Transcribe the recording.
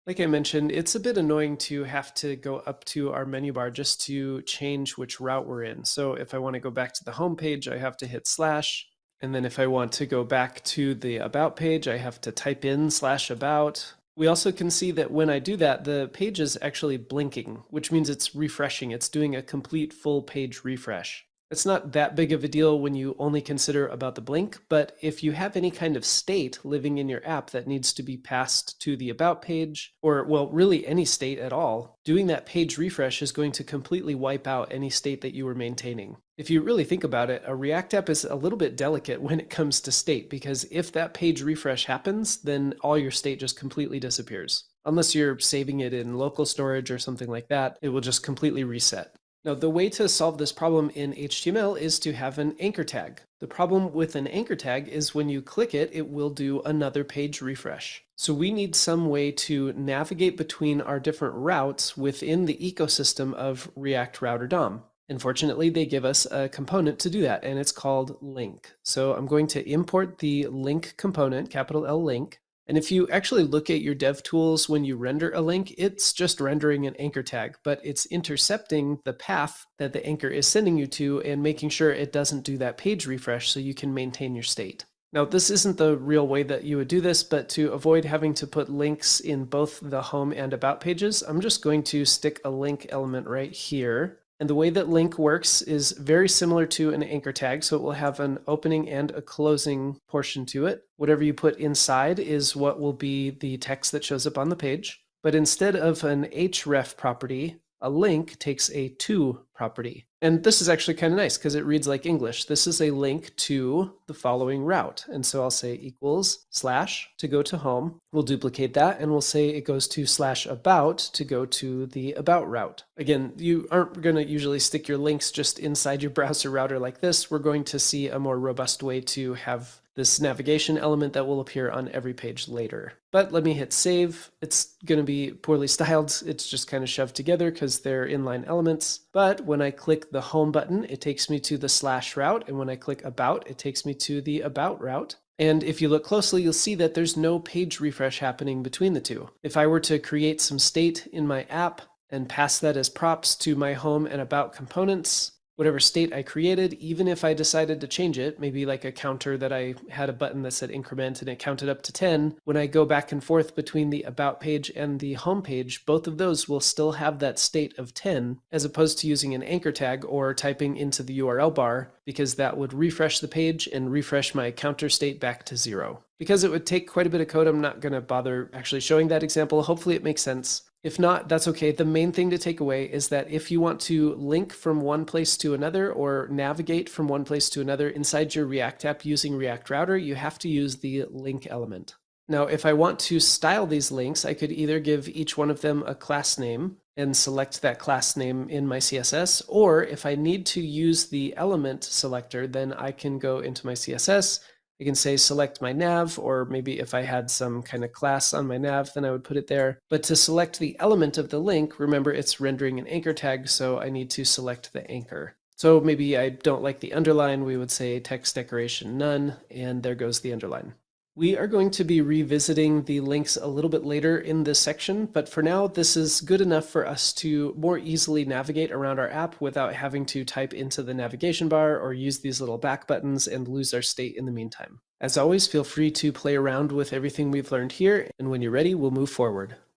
Like I mentioned, it's a bit annoying to have to go up to our menu bar just to change which route we're in. So if I want to go back to the home page, I have to hit slash. And then if I want to go back to the about page, I have to type in slash about. We also can see that when I do that, the page is actually blinking, which means it's refreshing. It's doing a complete full page refresh. It's not that big of a deal when you only consider about the blink, but if you have any kind of state living in your app that needs to be passed to the about page, or well, really any state at all, doing that page refresh is going to completely wipe out any state that you were maintaining. If you really think about it, a React app is a little bit delicate when it comes to state, because if that page refresh happens, then all your state just completely disappears. Unless you're saving it in local storage or something like that, it will just completely reset. Now, the way to solve this problem in HTML is to have an anchor tag. The problem with an anchor tag is when you click it, it will do another page refresh. So we need some way to navigate between our different routes within the ecosystem of React Router DOM. Unfortunately, they give us a component to do that, and it's called link. So I'm going to import the link component, capital L link. And if you actually look at your dev tools when you render a link, it's just rendering an anchor tag, but it's intercepting the path that the anchor is sending you to and making sure it doesn't do that page refresh so you can maintain your state. Now, this isn't the real way that you would do this, but to avoid having to put links in both the home and about pages, I'm just going to stick a link element right here. And the way that link works is very similar to an anchor tag, so it will have an opening and a closing portion to it. Whatever you put inside is what will be the text that shows up on the page. But instead of an href property, a link takes a to property. And this is actually kind of nice because it reads like English. This is a link to the following route. And so I'll say equals slash to go to home. We'll duplicate that and we'll say it goes to slash about to go to the about route. Again, you aren't going to usually stick your links just inside your browser router like this. We're going to see a more robust way to have this navigation element that will appear on every page later. But let me hit save. It's going to be poorly styled. It's just kind of shoved together because they're inline elements. But when I click the home button, it takes me to the slash route. And when I click about, it takes me to the about route. And if you look closely, you'll see that there's no page refresh happening between the two. If I were to create some state in my app and pass that as props to my home and about components, whatever state I created, even if I decided to change it, maybe like a counter that I had a button that said increment and it counted up to 10, when I go back and forth between the about page and the home page, both of those will still have that state of 10, as opposed to using an anchor tag or typing into the URL bar, because that would refresh the page and refresh my counter state back to 0. Because it would take quite a bit of code, I'm not going to bother actually showing that example. Hopefully it makes sense. If not, that's okay. The main thing to take away is that if you want to link from one place to another or navigate from one place to another inside your React app using React Router, you have to use the link element. Now, if I want to style these links, I could either give each one of them a class name and select that class name in my CSS, or if I need to use the element selector, then I can go into my CSS. I can say select my nav, or maybe if I had some kind of class on my nav, then I would put it there. But to select the element of the link, remember it's rendering an anchor tag, so I need to select the anchor. So maybe I don't like the underline, we would say text decoration none, and there goes the underline. We are going to be revisiting the links a little bit later in this section, but for now, this is good enough for us to more easily navigate around our app without having to type into the navigation bar or use these little back buttons and lose our state in the meantime. As always, feel free to play around with everything we've learned here, and when you're ready, we'll move forward.